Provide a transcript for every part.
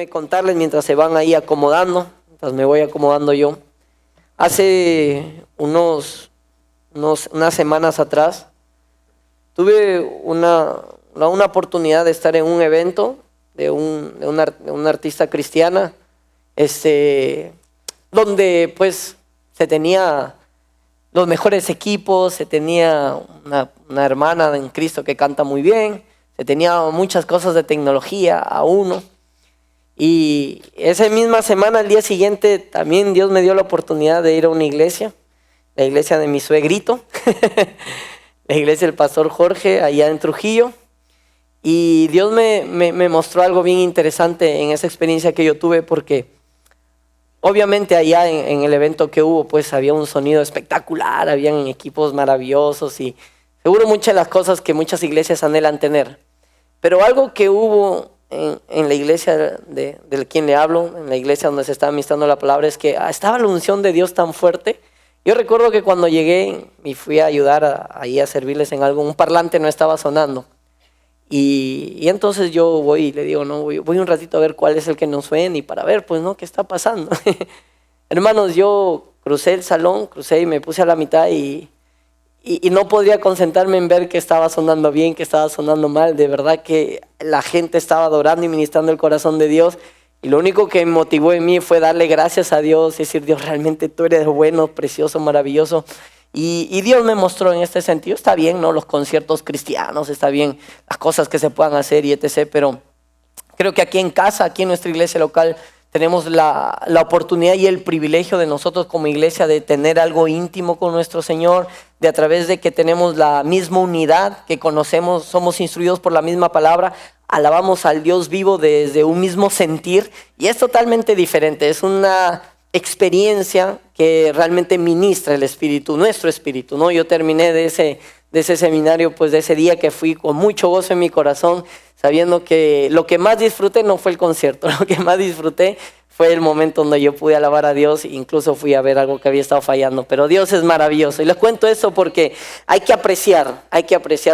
Déjenme contarles mientras se van ahí acomodando, mientras me voy acomodando yo. Hace unas semanas atrás tuve una oportunidad de estar en un evento de una artista cristiana, donde pues se tenía los mejores equipos, se tenía una hermana en Cristo que canta muy bien, se tenía muchas cosas de tecnología a uno. Y esa misma semana, al día siguiente, también Dios me dio la oportunidad de ir a una iglesia, la iglesia de mi suegrito, la iglesia del pastor Jorge, allá en Trujillo. Y Dios me mostró algo bien interesante en esa experiencia que yo tuve, porque obviamente allá en el evento que hubo, pues había un sonido espectacular, habían equipos maravillosos y seguro muchas de las cosas que muchas iglesias anhelan tener. Pero algo que hubo en la iglesia de quien le hablo, en la iglesia donde se estaba ministrando la palabra, es que estaba la unción de Dios tan fuerte. Yo recuerdo que cuando llegué y fui a ayudar ahí a servirles en algo, un parlante no estaba sonando. Y entonces yo voy y le digo, no, voy un ratito a ver cuál es el que nos suena y para ver, pues, ¿no? ¿Qué está pasando? Hermanos, yo crucé el salón, y me puse a la mitad y no podía concentrarme en ver que estaba sonando bien, que estaba sonando mal. De verdad que la gente estaba adorando y ministrando el corazón de Dios. Y lo único que me motivó en mí fue darle gracias a Dios, decir, Dios, realmente tú eres bueno, precioso, maravilloso. Y Dios me mostró en este sentido, está bien, ¿no? Los conciertos cristianos, está bien, las cosas que se puedan hacer y etc. Pero creo que aquí en casa, aquí en nuestra iglesia local, tenemos la oportunidad y el privilegio de nosotros como iglesia de tener algo íntimo con nuestro Señor, de a través de que tenemos la misma unidad, que conocemos, somos instruidos por la misma palabra, alabamos al Dios vivo desde un mismo sentir, y es totalmente diferente, es una experiencia que realmente ministra el Espíritu, nuestro Espíritu, ¿no? Yo terminé de ese seminario, pues de ese día que fui con mucho gozo en mi corazón, sabiendo que lo que más disfruté no fue el concierto, lo que más disfruté fue el momento donde yo pude alabar a Dios, incluso fui a ver algo que había estado fallando, pero Dios es maravilloso. Y les cuento eso porque hay que apreciar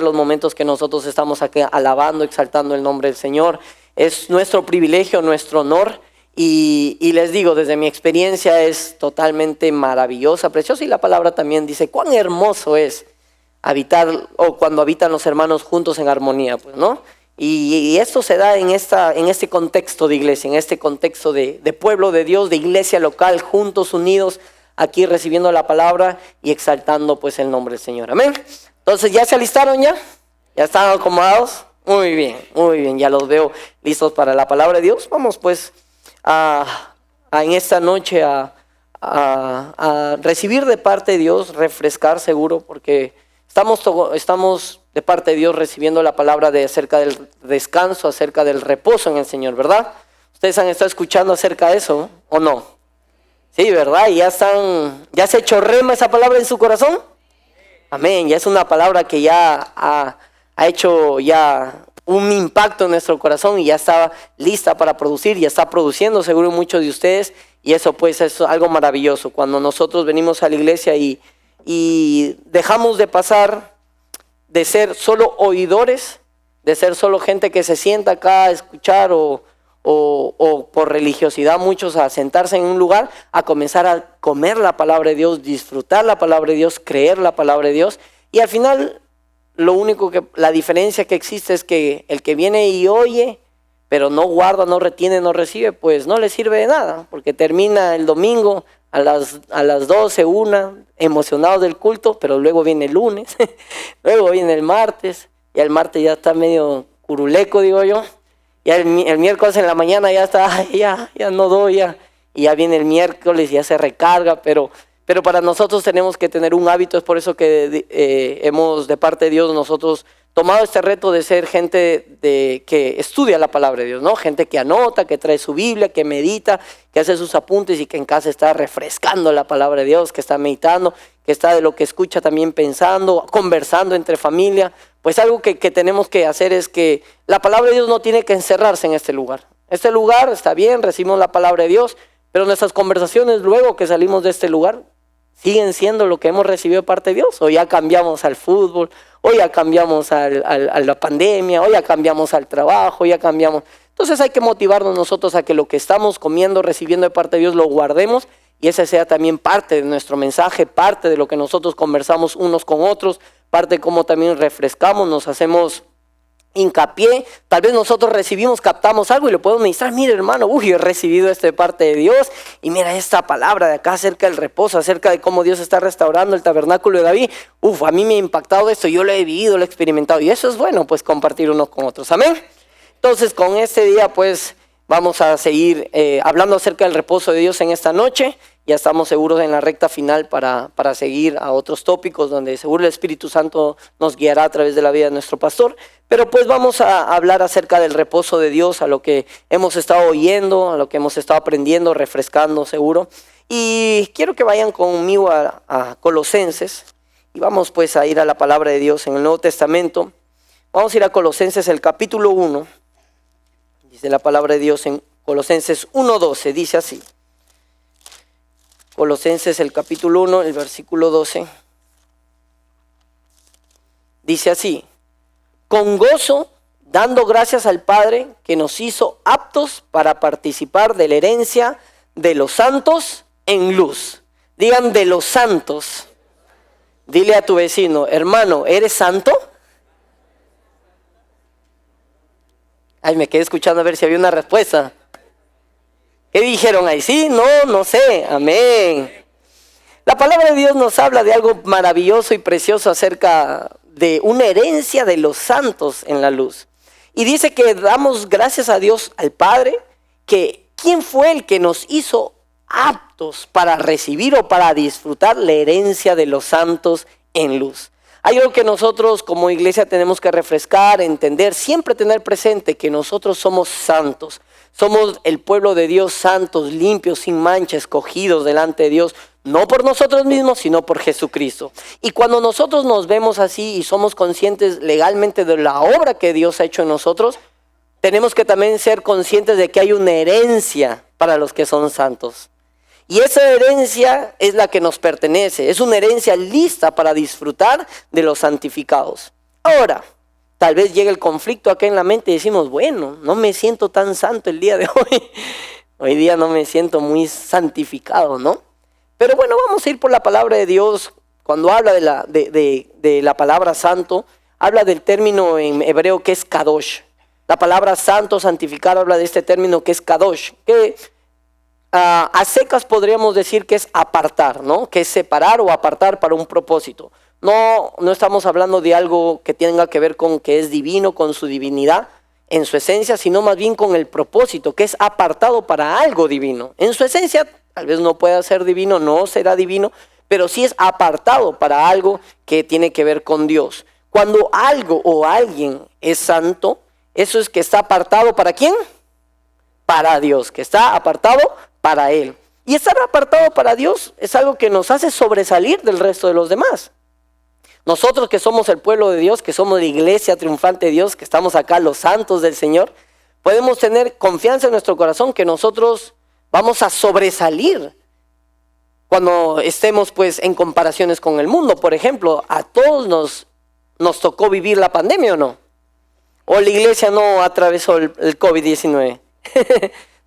los momentos que nosotros estamos aquí alabando, exaltando el nombre del Señor. Es nuestro privilegio, nuestro honor. Y les digo, desde mi experiencia es totalmente maravillosa, preciosa, y la palabra también dice cuán hermoso es habitar, o cuando habitan los hermanos juntos en armonía, pues, ¿no? Y esto se da en este contexto de iglesia, en este contexto de pueblo de Dios, de iglesia local, juntos, unidos, aquí recibiendo la palabra y exaltando pues el nombre del Señor. Amén. Entonces, ¿ya se alistaron ya? ¿Ya están acomodados? Muy bien, ya los veo listos para la palabra de Dios. Vamos pues en esta noche a recibir de parte de Dios, refrescar seguro, porque estamos de parte de Dios recibiendo la palabra acerca del descanso, acerca del reposo en el Señor, ¿verdad? ¿Ustedes han estado escuchando acerca de eso o no? Sí, ¿verdad? ¿Y ya se echó rema esa palabra en su corazón? Amén, ya es una palabra que ya ha hecho ya un impacto en nuestro corazón y ya está lista para producir, ya está produciendo seguro muchos de ustedes, y eso pues es algo maravilloso. Cuando nosotros venimos a la iglesia y dejamos de pasar de ser solo oidores, de ser solo gente que se sienta acá a escuchar o por religiosidad muchos a sentarse en un lugar, a comenzar a comer la palabra de Dios, disfrutar la palabra de Dios, creer la palabra de Dios. Y al final la diferencia que existe es que el que viene y oye, pero no guarda, no retiene, no recibe, pues no le sirve de nada, porque termina el domingo a las 12, 1, emocionados del culto, pero luego viene el lunes, luego viene el martes, y el martes ya está medio curuleco, digo yo, ya el miércoles en la mañana ya está, ya no doy, y ya viene el miércoles y ya se recarga, pero para nosotros tenemos que tener un hábito. Es por eso que hemos de parte de Dios nosotros tomado este reto de ser gente que estudia la palabra de Dios, ¿no? Gente que anota, que trae su Biblia, que medita, que hace sus apuntes y que en casa está refrescando la palabra de Dios, que está meditando, que está de lo que escucha también pensando, conversando entre familia. Pues algo que tenemos que hacer es que la palabra de Dios no tiene que encerrarse en este lugar. Este lugar está bien, recibimos la palabra de Dios, pero nuestras conversaciones luego que salimos de este lugar siguen siendo lo que hemos recibido de parte de Dios, o ya cambiamos al fútbol, o ya cambiamos a la pandemia, o ya cambiamos al trabajo, ya cambiamos. Entonces hay que motivarnos nosotros a que lo que estamos comiendo, recibiendo de parte de Dios, lo guardemos y ese sea también parte de nuestro mensaje, parte de lo que nosotros conversamos unos con otros, parte de cómo también refrescamos, nos hacemos hincapié. Tal vez nosotros recibimos, captamos algo y le podemos ministrar: mire hermano, he recibido esto de parte de Dios, y mira esta palabra de acá acerca del reposo, acerca de cómo Dios está restaurando el tabernáculo de David. A mí me ha impactado esto, yo lo he vivido, lo he experimentado, y eso es bueno, pues compartir unos con otros, amén. Entonces con este día pues vamos a seguir hablando acerca del reposo de Dios en esta noche. Ya estamos seguros en la recta final para seguir a otros tópicos donde seguro el Espíritu Santo nos guiará a través de la vida de nuestro pastor. Pero pues vamos a hablar acerca del reposo de Dios, a lo que hemos estado oyendo, a lo que hemos estado aprendiendo, refrescando seguro. Y quiero que vayan conmigo a Colosenses y vamos pues a ir a la palabra de Dios en el Nuevo Testamento. Vamos a ir a Colosenses el capítulo 1. Dice la palabra de Dios en Colosenses 1:12, dice así. Colosenses el capítulo 1, el versículo 12. Dice así: con gozo, dando gracias al Padre que nos hizo aptos para participar de la herencia de los santos en luz. Digan: de los santos. Dile a tu vecino: hermano, ¿eres santo? Ay, me quedé escuchando a ver si había una respuesta. ¿Qué dijeron ahí? Sí, no sé. Amén. La palabra de Dios nos habla de algo maravilloso y precioso acerca de una herencia de los santos en la luz. Y dice que damos gracias a Dios, al Padre, que ¿quién fue el que nos hizo aptos para recibir o para disfrutar la herencia de los santos en luz? Hay algo que nosotros como iglesia tenemos que refrescar, entender, siempre tener presente que nosotros somos santos. Somos el pueblo de Dios, santos, limpios, sin mancha, escogidos delante de Dios, no por nosotros mismos, sino por Jesucristo. Y cuando nosotros nos vemos así y somos conscientes legalmente de la obra que Dios ha hecho en nosotros, tenemos que también ser conscientes de que hay una herencia para los que son santos. Y esa herencia es la que nos pertenece, es una herencia lista para disfrutar de los santificados. Ahora, tal vez llegue el conflicto acá en la mente y decimos: bueno, no me siento tan santo el día de hoy. Hoy día no me siento muy santificado, ¿no? Pero bueno, vamos a ir por la palabra de Dios. Cuando habla de la palabra santo, habla del término en hebreo que es kadosh. La palabra santo, santificar, habla de este término que es kadosh, que a secas podríamos decir que es apartar, ¿no? Que es separar o apartar para un propósito. No estamos hablando de algo que tenga que ver con que es divino, con su divinidad en su esencia, sino más bien con el propósito, que es apartado para algo divino. En su esencia tal vez no pueda ser divino, no será divino, pero sí es apartado para algo que tiene que ver con Dios. Cuando algo o alguien es santo, eso es que está apartado ¿para quién? Para Dios, que está apartado para Él. Y estar apartado para Dios es algo que nos hace sobresalir del resto de los demás. Nosotros que somos el pueblo de Dios, que somos la iglesia triunfante de Dios, que estamos acá los santos del Señor, podemos tener confianza en nuestro corazón que nosotros vamos a sobresalir cuando estemos pues en comparaciones con el mundo. Por ejemplo, a todos nos tocó vivir la pandemia, ¿o no? ¿O la iglesia no atravesó el COVID-19?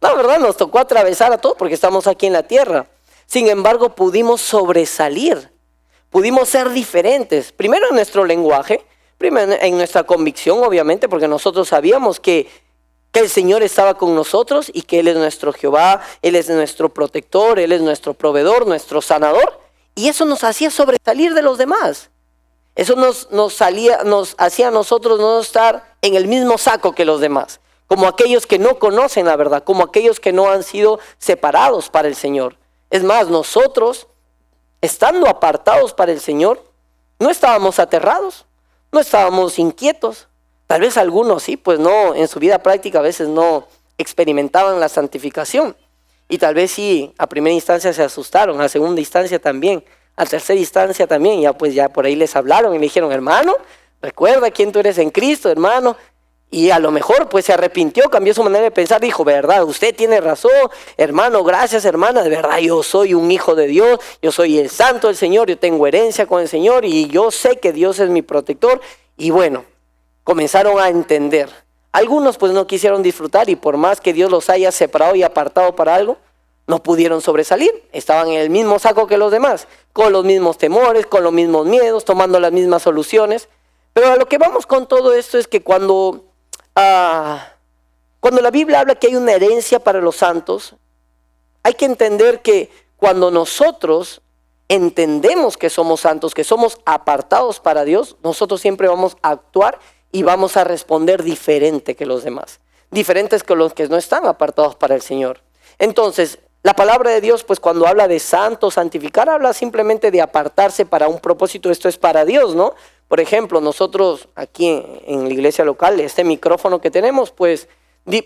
No, ¿verdad? Nos tocó atravesar a todos porque estamos aquí en la tierra. Sin embargo, pudimos sobresalir. Pudimos ser diferentes, primero en nuestro lenguaje, primero en nuestra convicción, obviamente, porque nosotros sabíamos que el Señor estaba con nosotros y que Él es nuestro Jehová, Él es nuestro protector, Él es nuestro proveedor, nuestro sanador, y eso nos hacía sobresalir de los demás. Eso nos hacía a nosotros no estar en el mismo saco que los demás, como aquellos que no conocen la verdad, como aquellos que no han sido separados para el Señor. Es más, nosotros, estando apartados para el Señor, no estábamos aterrados, no estábamos inquietos. Tal vez algunos sí, pues no, en su vida práctica a veces no experimentaban la santificación. Y tal vez sí, a primera instancia se asustaron, a segunda instancia también, a tercera instancia también. Ya por ahí les hablaron y le dijeron: hermano, recuerda quién tú eres en Cristo, hermano. Y a lo mejor pues se arrepintió, cambió su manera de pensar, dijo: verdad, usted tiene razón, hermano, gracias hermana, de verdad yo soy un hijo de Dios, yo soy el santo del Señor, yo tengo herencia con el Señor y yo sé que Dios es mi protector. Y bueno, comenzaron a entender, Algunos pues no quisieron disfrutar y por más que Dios los haya separado y apartado para algo, no pudieron sobresalir. Estaban en el mismo saco que los demás, con los mismos temores, con los mismos miedos, tomando las mismas soluciones. Pero a lo que vamos con todo esto es que cuando la Biblia habla que hay una herencia para los santos, hay que entender que cuando nosotros entendemos que somos santos, que somos apartados para Dios, nosotros siempre vamos a actuar y vamos a responder diferente que los demás, diferentes que los que no están apartados para el Señor. Entonces, la palabra de Dios, pues cuando habla de santo, santificar, habla simplemente de apartarse para un propósito. Esto es para Dios, ¿no? Por ejemplo, nosotros aquí en la iglesia local, este micrófono que tenemos, pues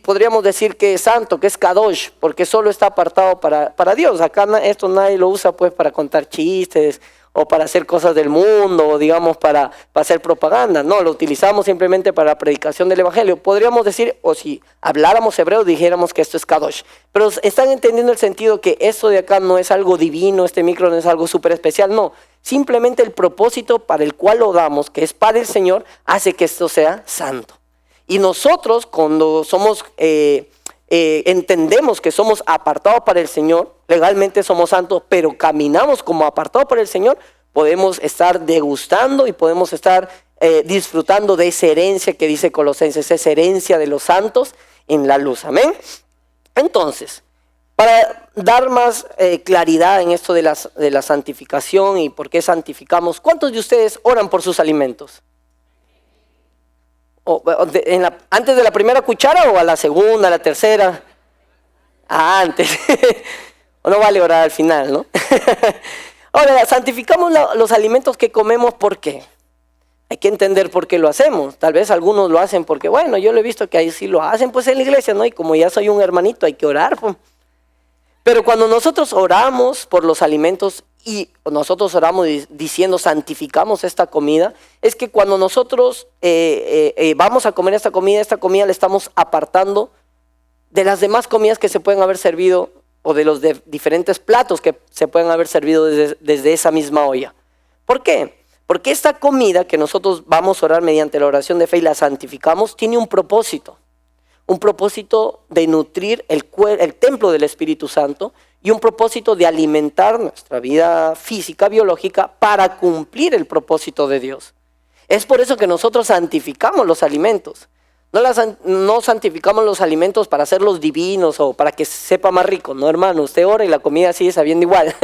podríamos decir que es santo, que es kadosh, porque solo está apartado para Dios. Acá esto nadie lo usa pues para contar chistes o para hacer cosas del mundo, o digamos para hacer propaganda. No, lo utilizamos simplemente para la predicación del evangelio. Podríamos decir, o si habláramos hebreo, dijéramos que esto es kadosh. Pero están entendiendo el sentido que esto de acá no es algo divino, este micro no es algo súper especial, no. Simplemente el propósito para el cual lo damos, que es para el Señor, hace que esto sea santo. Y nosotros cuando somos, entendemos que somos apartados para el Señor, legalmente somos santos, pero caminamos como apartados para el Señor, podemos estar degustando y podemos estar disfrutando de esa herencia que dice Colosenses, esa herencia de los santos en la luz. Amén. Entonces, para dar más claridad en esto de la santificación y por qué santificamos, ¿cuántos de ustedes oran por sus alimentos? ¿Antes de la primera cuchara o a la segunda, a la tercera? Antes. No vale orar al final, ¿no? Ahora, santificamos los alimentos que comemos, ¿por qué? Hay que entender por qué lo hacemos. Tal vez algunos lo hacen porque, bueno, yo lo he visto que ahí sí lo hacen, pues en la iglesia, ¿no? Y como ya soy un hermanito, hay que orar, pues. Pero cuando nosotros oramos por los alimentos y nosotros oramos diciendo santificamos esta comida, es que cuando nosotros vamos a comer esta comida la estamos apartando de las demás comidas que se pueden haber servido o de los diferentes platos que se pueden haber servido desde esa misma olla. ¿Por qué? Porque esta comida que nosotros vamos a orar mediante la oración de fe y la santificamos tiene un propósito de nutrir el templo del Espíritu Santo y un propósito de alimentar nuestra vida física, biológica, para cumplir el propósito de Dios. Es por eso que nosotros santificamos los alimentos. No santificamos los alimentos para hacerlos divinos o para que sepa más rico. No, hermano, usted ora y la comida sigue sabiendo igual.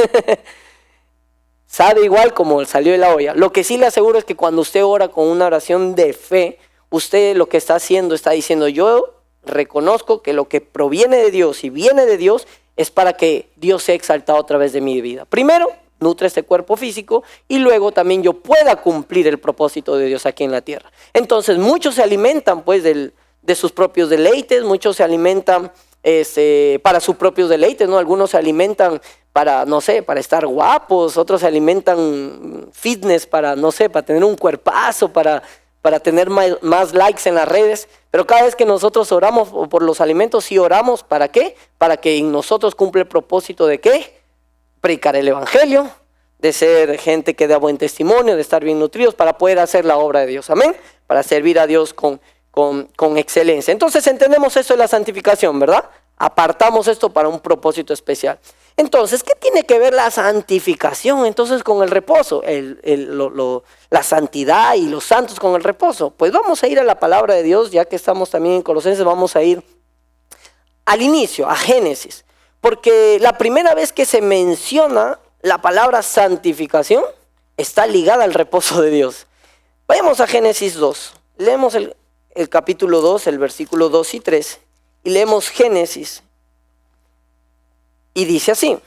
Sabe igual como salió de la olla. Lo que sí le aseguro es que cuando usted ora con una oración de fe, usted lo que está haciendo, está diciendo, yo reconozco que lo que proviene de Dios y viene de Dios es para que Dios sea exaltado a través de mi vida. Primero, nutre este cuerpo físico y luego también yo pueda cumplir el propósito de Dios aquí en la tierra. Entonces, muchos se alimentan pues de sus propios deleites, muchos se alimentan para sus propios deleites, ¿no? Algunos se alimentan para, no sé, para estar guapos, otros se alimentan fitness para, no sé, para tener un cuerpazo, para tener más likes en las redes. Pero cada vez que nosotros oramos por los alimentos, sí oramos, ¿para qué? Para que en nosotros cumpla el propósito de ¿qué? Predicar el evangelio, de ser gente que da buen testimonio, de estar bien nutridos, para poder hacer la obra de Dios, amén, para servir a Dios con excelencia. Entonces entendemos eso de la santificación, ¿verdad? Apartamos esto para un propósito especial. Entonces, ¿qué tiene que ver la santificación entonces con el reposo? La santidad y los santos con el reposo. Pues vamos a ir a la palabra de Dios, ya que estamos también en Colosenses, vamos a ir al inicio, a Génesis. Porque la primera vez que se menciona la palabra santificación está ligada al reposo de Dios. Vayamos a Génesis 2. Leemos el capítulo 2, el versículo 2 y 3. Y leemos Génesis. Y dice así,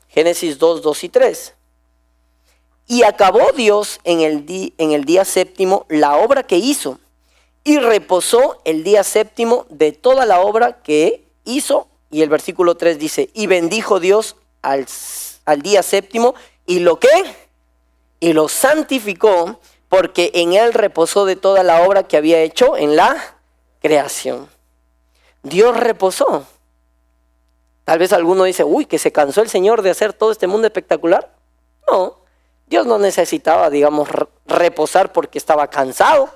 Génesis 2, 2 y 3. Y acabó Dios en el día séptimo la obra que hizo, y reposó el día séptimo de toda la obra que hizo. Y el versículo 3 dice, y bendijo Dios al día séptimo, y lo santificó, porque en él reposó de toda la obra que había hecho en la creación. Dios reposó. Tal vez alguno dice, uy, que se cansó el Señor de hacer todo este mundo espectacular. No, Dios no necesitaba, digamos, reposar porque estaba cansado,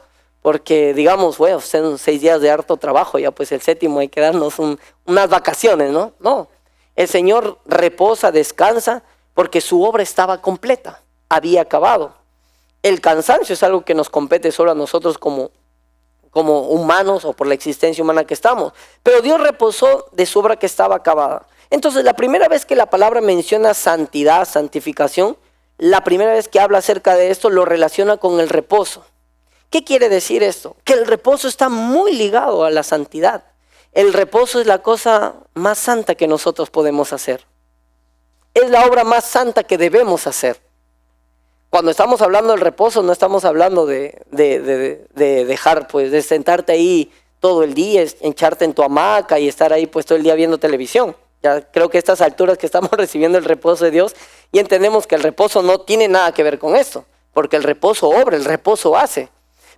porque digamos, bueno, son 6 días de harto trabajo, ya pues el séptimo hay que darnos unas vacaciones, ¿no? No, el Señor reposa, descansa, porque su obra estaba completa, había acabado. El cansancio es algo que nos compete solo a nosotros como humanos o por la existencia humana que estamos. Pero Dios reposó de su obra que estaba acabada. Entonces, la primera vez que la palabra menciona santidad, santificación, la primera vez que habla acerca de esto lo relaciona con el reposo. ¿Qué quiere decir esto? Que el reposo está muy ligado a la santidad. El reposo es la cosa más santa que nosotros podemos hacer. Es la obra más santa que debemos hacer. Cuando estamos hablando del reposo, no estamos hablando de dejar, pues, de sentarte ahí todo el día, echarte en tu hamaca y estar ahí pues todo el día viendo televisión. Ya creo que a estas alturas que estamos recibiendo el reposo de Dios, y entendemos que el reposo no tiene nada que ver con esto, porque el reposo obra, el reposo hace.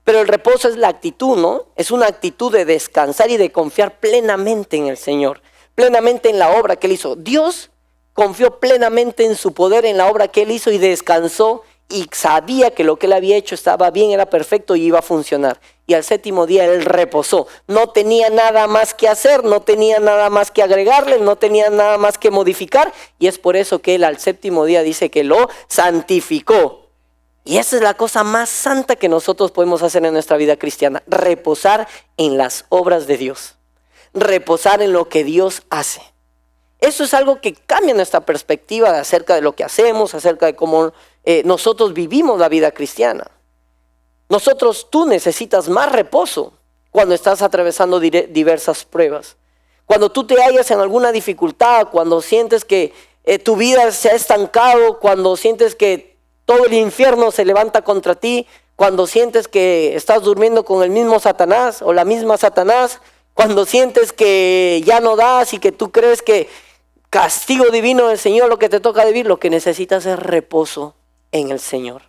Pero el reposo es la actitud, ¿no? Es una actitud de descansar y de confiar plenamente en el Señor, plenamente en la obra que Él hizo. Dios confió plenamente en su poder, en la obra que Él hizo, y descansó y sabía que lo que Él había hecho estaba bien, era perfecto y iba a funcionar. Y al séptimo día Él reposó. No tenía nada más que hacer, no tenía nada más que agregarle, no tenía nada más que modificar. Y es por eso que Él al séptimo día dice que lo santificó. Y esa es la cosa más santa que nosotros podemos hacer en nuestra vida cristiana. Reposar en las obras de Dios. Reposar en lo que Dios hace. Eso es algo que cambia nuestra perspectiva acerca de lo que hacemos, acerca de cómo nosotros vivimos la vida cristiana. Tú necesitas más reposo cuando estás atravesando diversas pruebas. Cuando tú te hallas en alguna dificultad, cuando sientes que tu vida se ha estancado, cuando sientes que todo el infierno se levanta contra ti, cuando sientes que estás durmiendo con el mismo Satanás o la misma Satanás, cuando sientes que ya no das y que tú crees que castigo divino del Señor lo que te toca vivir, lo que necesitas es reposo en el Señor.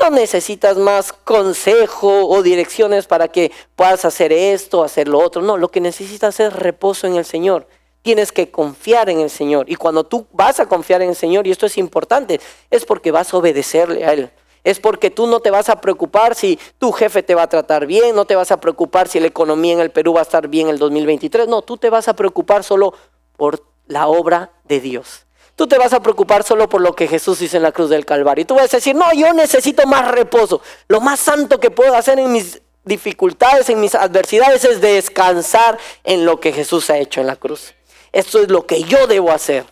No necesitas más consejo o direcciones para que puedas hacer esto, hacer lo otro. No, lo que necesitas es reposo en el Señor. Tienes que confiar en el Señor. Y cuando tú vas a confiar en el Señor, y esto es importante, es porque vas a obedecerle a Él. Es porque tú no te vas a preocupar si tu jefe te va a tratar bien, no te vas a preocupar si la economía en el Perú va a estar bien en el 2023. No, tú te vas a preocupar solo por la obra de Dios. Tú te vas a preocupar solo por lo que Jesús hizo en la cruz del Calvario. Y tú vas a decir, no, yo necesito más reposo. Lo más santo que puedo hacer en mis dificultades, en mis adversidades, es descansar en lo que Jesús ha hecho en la cruz. Esto es lo que yo debo hacer.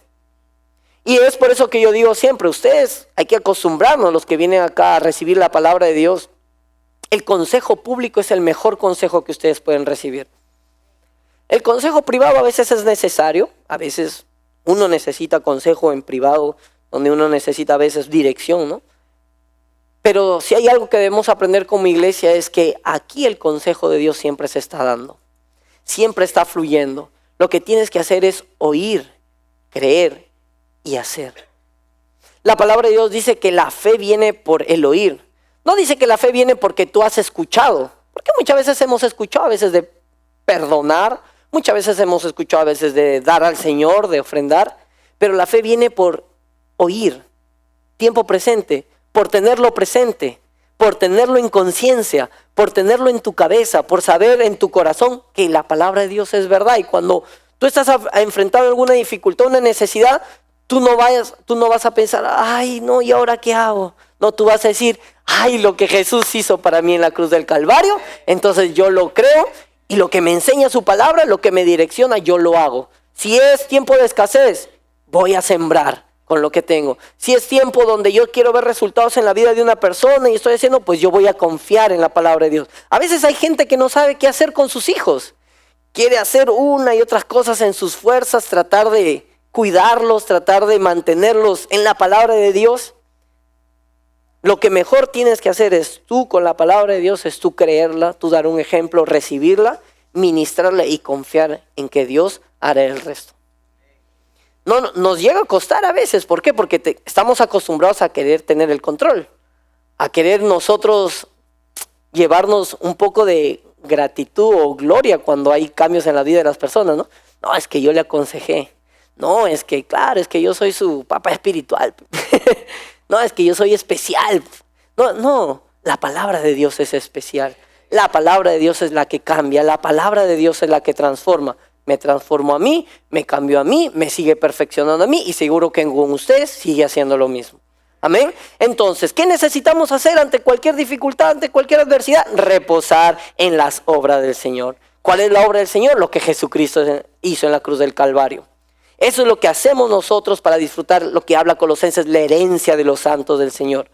Y es por eso que yo digo siempre, ustedes hay que acostumbrarnos, los que vienen acá a recibir la palabra de Dios. El consejo público es el mejor consejo que ustedes pueden recibir. El consejo privado a veces es necesario, a veces uno necesita consejo en privado, donde uno necesita a veces dirección, ¿no? Pero si hay algo que debemos aprender como iglesia es que aquí el consejo de Dios siempre se está dando, siempre está fluyendo. Lo que tienes que hacer es oír, creer y hacer. La palabra de Dios dice que la fe viene por el oír. No dice que la fe viene porque tú has escuchado, porque muchas veces hemos escuchado a veces de perdonar, muchas veces hemos escuchado a veces de dar al Señor, de ofrendar, pero la fe viene por oír, tiempo presente, por tenerlo presente, por tenerlo en conciencia, por tenerlo en tu cabeza, por saber en tu corazón que la palabra de Dios es verdad. Y cuando tú estás enfrentando alguna dificultad, una necesidad, tú no vas a pensar, ay, no, ¿y ahora qué hago? No, tú vas a decir, ay, lo que Jesús hizo para mí en la cruz del Calvario, entonces yo lo creo. Y lo que me enseña su palabra, lo que me direcciona, yo lo hago. Si es tiempo de escasez, voy a sembrar con lo que tengo. Si es tiempo donde yo quiero ver resultados en la vida de una persona y estoy haciendo, pues yo voy a confiar en la palabra de Dios. A veces hay gente que no sabe qué hacer con sus hijos. Quiere hacer una y otras cosas en sus fuerzas, tratar de cuidarlos, tratar de mantenerlos en la palabra de Dios. Lo que mejor tienes que hacer es tú con la palabra de Dios, es tú creerla, tú dar un ejemplo, recibirla, ministrarla y confiar en que Dios hará el resto. No, nos llega a costar a veces. ¿Por qué? Porque estamos acostumbrados a querer tener el control, a querer nosotros llevarnos un poco de gratitud o gloria cuando hay cambios en la vida de las personas, ¿no? No, es que yo le aconsejé. No, es que claro, es que yo soy su papá espiritual. No, es que yo soy especial. No, la palabra de Dios es especial. La palabra de Dios es la que cambia, la palabra de Dios es la que transforma. Me transformó a mí, me cambió a mí, me sigue perfeccionando a mí y seguro que con ustedes sigue haciendo lo mismo. Amén. Entonces, ¿qué necesitamos hacer ante cualquier dificultad, ante cualquier adversidad? Reposar en las obras del Señor. ¿Cuál es la obra del Señor? Lo que Jesucristo hizo en la cruz del Calvario. Eso es lo que hacemos nosotros para disfrutar lo que habla Colosenses, la herencia de los santos del Señor.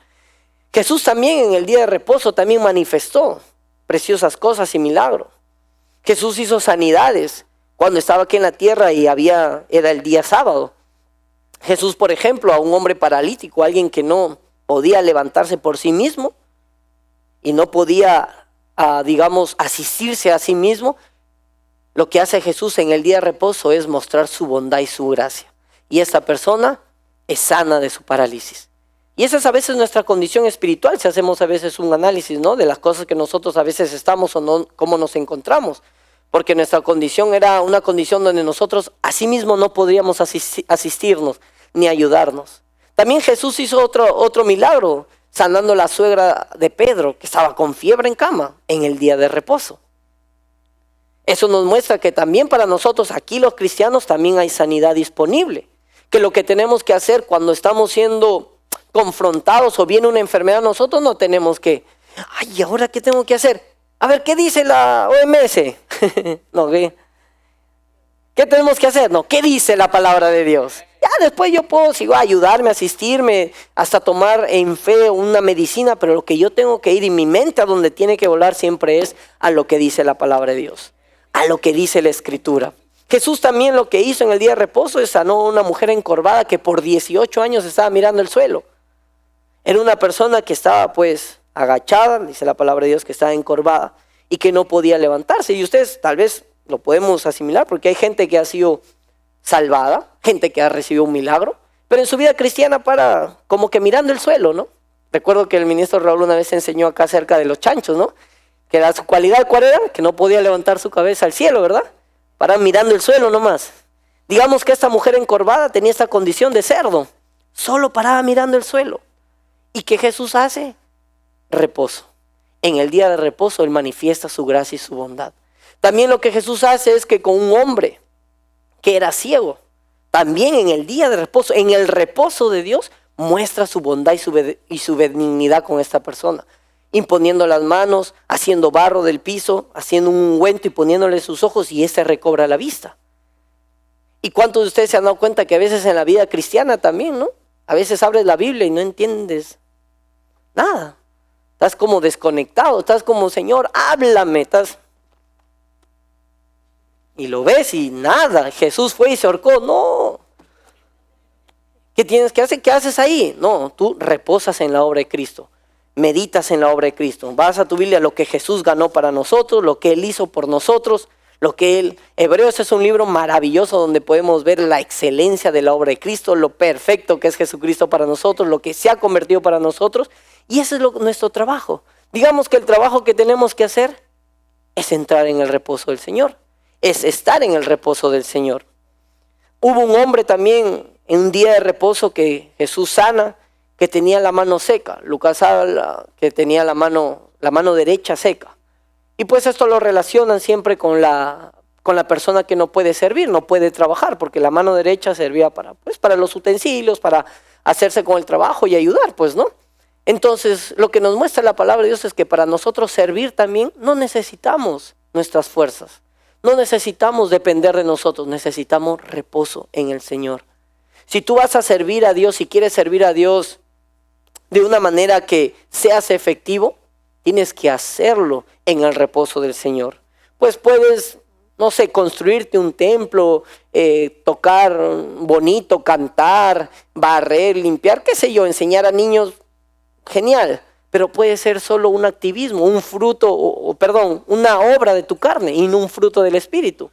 Jesús también en el día de reposo también manifestó preciosas cosas y milagros. Jesús hizo sanidades cuando estaba aquí en la tierra y era el día sábado. Jesús, por ejemplo, a un hombre paralítico, alguien que no podía levantarse por sí mismo y no podía, asistirse a sí mismo, lo que hace Jesús en el día de reposo es mostrar su bondad y su gracia. Y esta persona es sana de su parálisis. Y esa es a veces nuestra condición espiritual, si hacemos a veces un análisis, ¿no?, de las cosas que nosotros a veces estamos o no, cómo nos encontramos. Porque nuestra condición era una condición donde nosotros a sí mismos no podríamos asistirnos ni ayudarnos. También Jesús hizo otro milagro, sanando a la suegra de Pedro, que estaba con fiebre en cama en el día de reposo. Eso nos muestra que también para nosotros aquí los cristianos también hay sanidad disponible. Que lo que tenemos que hacer cuando estamos siendo confrontados o viene una enfermedad, nosotros no tenemos que, ay, ¿ahora qué tengo que hacer? A ver, ¿qué dice la OMS? No, ¿qué tenemos que hacer? No, ¿qué dice la palabra de Dios? Ya después yo puedo ayudarme, asistirme, hasta tomar en fe una medicina, pero lo que yo tengo que ir y mi mente a donde tiene que volar siempre es a lo que dice la palabra de Dios, a lo que dice la Escritura. Jesús también lo que hizo en el día de reposo es sanó a una mujer encorvada que por 18 años estaba mirando el suelo. Era una persona que estaba agachada, dice la palabra de Dios, que estaba encorvada y que no podía levantarse. Y ustedes tal vez lo podemos asimilar porque hay gente que ha sido salvada, gente que ha recibido un milagro, pero en su vida cristiana para como que mirando el suelo, ¿no? Recuerdo que el ministro Raúl una vez enseñó acá acerca de los chanchos, ¿no? Que era su cualidad, ¿cuál era? Que no podía levantar su cabeza al cielo, ¿verdad? Para mirando el suelo nomás. Digamos que esta mujer encorvada tenía esta condición de cerdo, solo paraba mirando el suelo. ¿Y qué Jesús hace? Reposo. En el día de reposo Él manifiesta su gracia y su bondad. También lo que Jesús hace es que con un hombre que era ciego, también en el día de reposo, en el reposo de Dios, muestra su bondad y su benignidad con esta persona, imponiendo las manos, haciendo barro del piso, haciendo un ungüento y poniéndole sus ojos, y éste recobra la vista. ¿Y cuántos de ustedes se han dado cuenta que a veces en la vida cristiana también, ¿no? A veces abres la Biblia y no entiendes nada. Estás como desconectado, estás como, Señor, háblame, y lo ves y nada. Jesús fue y se ahorcó. No. ¿Qué tienes que hacer? ¿Qué haces ahí? No, tú reposas en la obra de Cristo. Meditas en la obra de Cristo. Vas a tu Biblia, lo que Jesús ganó para nosotros, lo que Él hizo por nosotros, lo que Él... Hebreos es un libro maravilloso donde podemos ver la excelencia de la obra de Cristo, lo perfecto que es Jesucristo para nosotros, lo que se ha convertido para nosotros. Y ese es nuestro trabajo. Digamos que el trabajo que tenemos que hacer es entrar en el reposo del Señor. Es estar en el reposo del Señor. Hubo un hombre también en un día de reposo que Jesús sana, que tenía la mano seca. Lucas habla que tenía la mano derecha seca. Y pues esto lo relacionan siempre con la persona que no puede servir, no puede trabajar, porque la mano derecha servía para los utensilios, para hacerse con el trabajo y ayudar, ¿no? Entonces, lo que nos muestra la palabra de Dios es que para nosotros servir también no necesitamos nuestras fuerzas. No necesitamos depender de nosotros, necesitamos reposo en el Señor. Si tú vas a servir a Dios, si quieres servir a Dios de una manera que seas efectivo, tienes que hacerlo en el reposo del Señor. Pues puedes, construirte un templo, tocar bonito, cantar, barrer, limpiar, qué sé yo, enseñar a niños, genial. Pero puede ser solo un activismo, una obra de tu carne y no un fruto del Espíritu.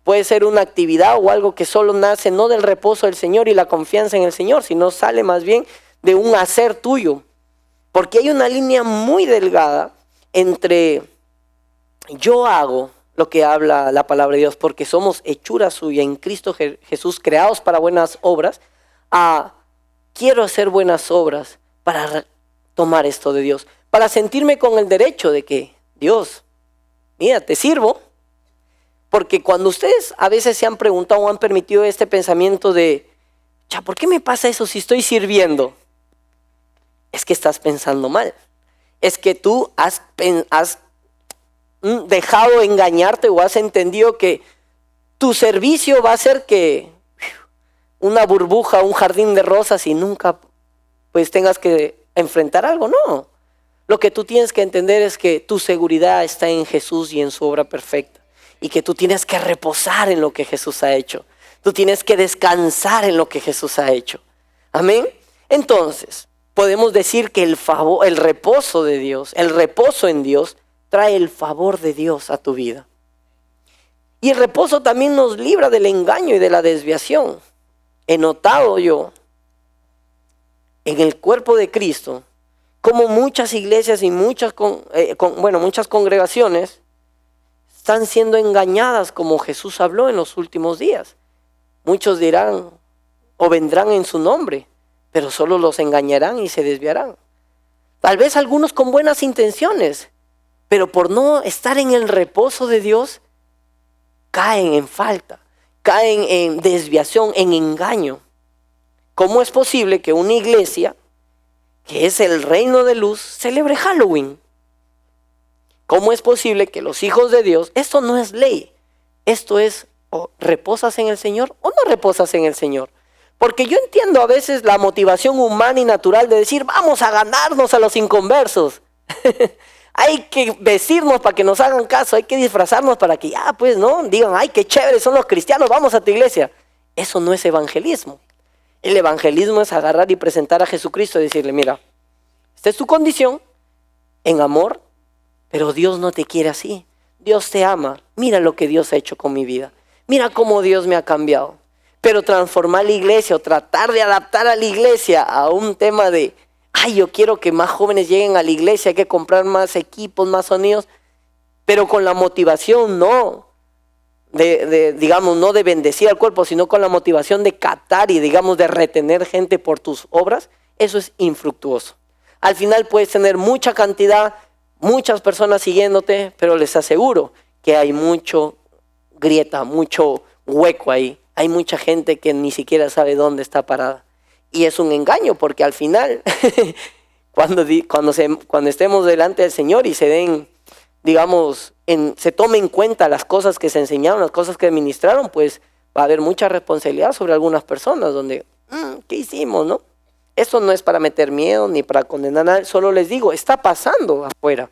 Puede ser una actividad o algo que solo nace no del reposo del Señor y la confianza en el Señor, sino sale más bien de un hacer tuyo. Porque hay una línea muy delgada entre yo hago lo que habla la palabra de Dios, porque somos hechura suya en Cristo Jesús, creados para buenas obras, a quiero hacer buenas obras para tomar esto de Dios, para sentirme con el derecho de que Dios, mira, te sirvo. Porque cuando ustedes a veces se han preguntado o han permitido este pensamiento de, ¿por qué me pasa eso si estoy sirviendo? Es que estás pensando mal. Es que tú has dejado engañarte o has entendido que tu servicio va a ser que una burbuja, un jardín de rosas y nunca pues tengas que enfrentar algo. No. Lo que tú tienes que entender es que tu seguridad está en Jesús y en su obra perfecta. Y que tú tienes que reposar en lo que Jesús ha hecho. Tú tienes que descansar en lo que Jesús ha hecho. Amén. Entonces, podemos decir que el reposo de Dios, el reposo en Dios, trae el favor de Dios a tu vida. Y el reposo también nos libra del engaño y de la desviación. He notado yo en el cuerpo de Cristo como muchas iglesias y muchas congregaciones están siendo engañadas como Jesús habló en los últimos días. Muchos dirán o vendrán en su nombre, pero solo los engañarán y se desviarán. Tal vez algunos con buenas intenciones, pero por no estar en el reposo de Dios, caen en falta, caen en desviación, en engaño. ¿Cómo es posible que una iglesia, que es el reino de luz, celebre Halloween? ¿Cómo es posible que los hijos de Dios, esto no es ley, esto es, o reposas en el Señor o no reposas en el Señor? Porque yo entiendo a veces la motivación humana y natural de decir, vamos a ganarnos a los inconversos. Hay que vestirnos para que nos hagan caso, hay que disfrazarnos para que digan, ay, qué chévere son los cristianos, vamos a tu iglesia. Eso no es evangelismo. El evangelismo es agarrar y presentar a Jesucristo y decirle, mira, esta es tu condición, en amor, pero Dios no te quiere así. Dios te ama. Mira lo que Dios ha hecho con mi vida. Mira cómo Dios me ha cambiado. Pero transformar la iglesia o tratar de adaptar a la iglesia a un tema de, yo quiero que más jóvenes lleguen a la iglesia, hay que comprar más equipos, más sonidos, pero con la motivación no de bendecir al cuerpo, sino con la motivación de captar y de retener gente por tus obras, eso es infructuoso. Al final puedes tener mucha cantidad, muchas personas siguiéndote, pero les aseguro que hay mucho grieta, mucho hueco ahí. Hay mucha gente que ni siquiera sabe dónde está parada. Y es un engaño porque al final, cuando estemos delante del Señor y se den, se tomen en cuenta las cosas que se enseñaron, las cosas que administraron, pues va a haber mucha responsabilidad sobre algunas personas donde, ¿qué hicimos, no? Esto no es para meter miedo ni para condenar a nadie, solo les digo, está pasando afuera.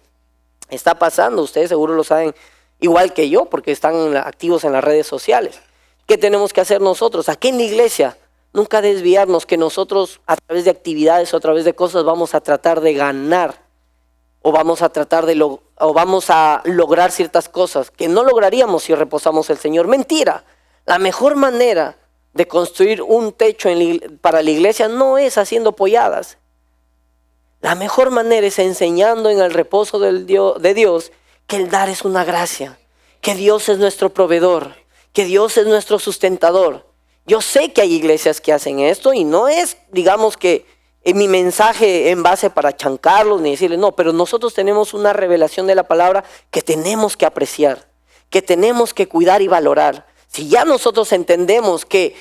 Está pasando, ustedes seguro lo saben igual que yo porque están activos en las redes sociales. ¿Qué tenemos que hacer nosotros? Aquí en la iglesia, nunca desviarnos que nosotros a través de actividades o a través de cosas vamos a tratar de ganar o vamos a lograr ciertas cosas que no lograríamos si reposamos el Señor. Mentira, la mejor manera de construir un techo para la iglesia no es haciendo polladas. La mejor manera es enseñando en el reposo de Dios que el dar es una gracia, que Dios es nuestro proveedor, que Dios es nuestro sustentador. Yo sé que hay iglesias que hacen esto y no es, que en mi mensaje en base para chancarlos ni decirles, no, pero nosotros tenemos una revelación de la palabra que tenemos que apreciar, que tenemos que cuidar y valorar. Si ya nosotros entendemos que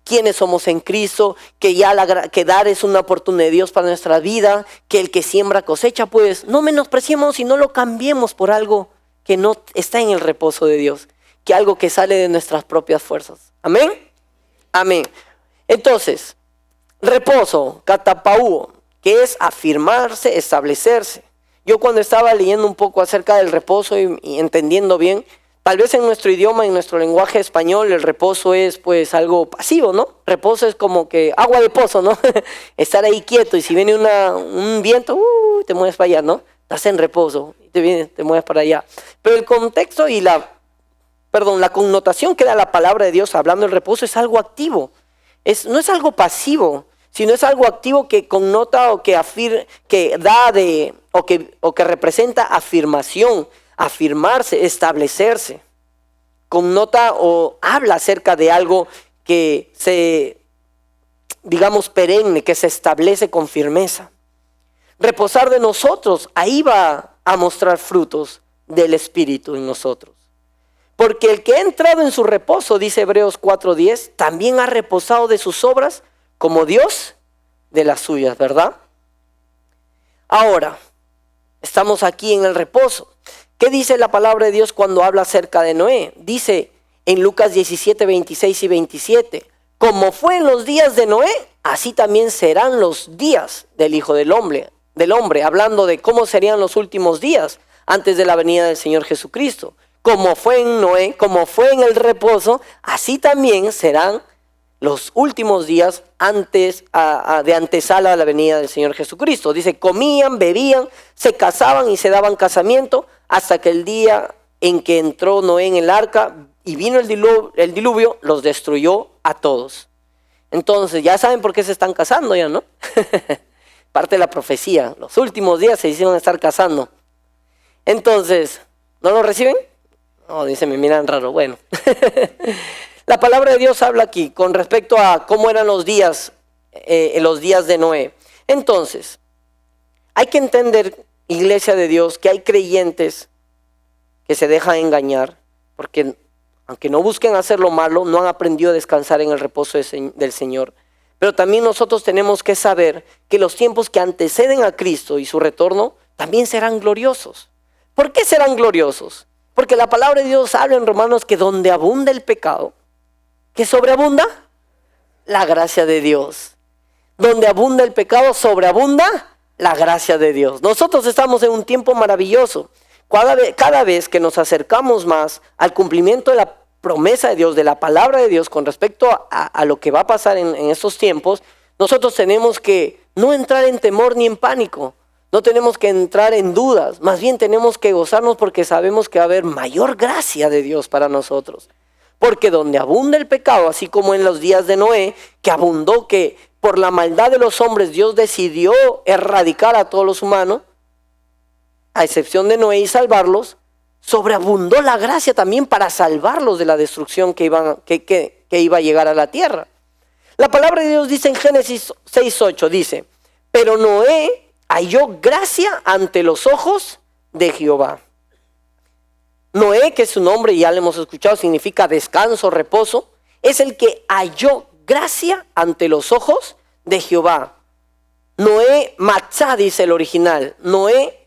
quiénes somos en Cristo, que que dar es una oportunidad de Dios para nuestra vida, que el que siembra cosecha, pues no menospreciemos y no lo cambiemos por algo que no está en el reposo de Dios, que algo que sale de nuestras propias fuerzas. Amén. Amén. Entonces, reposo, katapauo, que es afirmarse, establecerse. Yo cuando estaba leyendo un poco acerca del reposo y entendiendo bien, tal vez en nuestro idioma, en nuestro lenguaje español, el reposo es pues algo pasivo, ¿no? Reposo es como que agua de pozo, ¿no? Estar ahí quieto y si viene un viento, te mueves para allá, ¿no? Estás en reposo, te mueves para allá. Pero el contexto y la connotación que da la palabra de Dios hablando del reposo es algo activo. No es algo pasivo, sino es algo activo que connota o que representa afirmación, afirmarse, establecerse. Connota o habla acerca de algo que perenne, que se establece con firmeza. Reposar de nosotros, ahí va a mostrar frutos del Espíritu en nosotros. Porque el que ha entrado en su reposo, dice Hebreos 4:10, también ha reposado de sus obras como Dios de las suyas, ¿verdad? Ahora, estamos aquí en el reposo. ¿Qué dice la palabra de Dios cuando habla acerca de Noé? Dice en Lucas 17, 26 y 27, como fue en los días de Noé, así también serán los días del Hijo del Hombre, hablando de cómo serían los últimos días antes de la venida del Señor Jesucristo. Como fue en Noé, como fue en el reposo, así también serán los últimos días antes de antesala a la venida del Señor Jesucristo. Dice, comían, bebían, se casaban y se daban casamiento hasta que el día en que entró Noé en el arca y vino el diluvio, los destruyó a todos. Entonces, ya saben por qué se están casando ya, ¿no? Parte de la profecía. Los últimos días se hicieron estar casando. Entonces, ¿no lo reciben? No, dice, me miran raro. Bueno. La palabra de Dios habla aquí con respecto a cómo eran los días de Noé. Entonces, hay que entender, iglesia de Dios, que hay creyentes que se dejan engañar, porque aunque no busquen hacer lo malo, no han aprendido a descansar en el reposo del Señor. Pero también nosotros tenemos que saber que los tiempos que anteceden a Cristo y su retorno también serán gloriosos. ¿Por qué serán gloriosos? Porque la palabra de Dios habla en Romanos que donde abunda el pecado, ¿qué sobreabunda? La gracia de Dios. Donde abunda el pecado, sobreabunda la gracia de Dios. Nosotros estamos en un tiempo maravilloso. Cada vez que nos acercamos más al cumplimiento de la promesa de Dios, de la palabra de Dios con respecto a lo que va a pasar en estos tiempos, nosotros tenemos que no entrar en temor ni en pánico. No tenemos que entrar en dudas. Más bien tenemos que gozarnos porque sabemos que va a haber mayor gracia de Dios para nosotros. Porque donde abunda el pecado, así como en los días de Noé, que abundó, que por la maldad de los hombres Dios decidió erradicar a todos los humanos, a excepción de Noé y salvarlos, sobreabundó la gracia también para salvarlos de la destrucción que iba a llegar a la tierra. La palabra de Dios dice en Génesis 6:8, dice, pero Noé halló gracia ante los ojos de Jehová. Noé, que su nombre ya lo hemos escuchado, significa descanso, reposo, es el que halló gracia ante los ojos de Jehová. Noé matzá, dice el original. Noé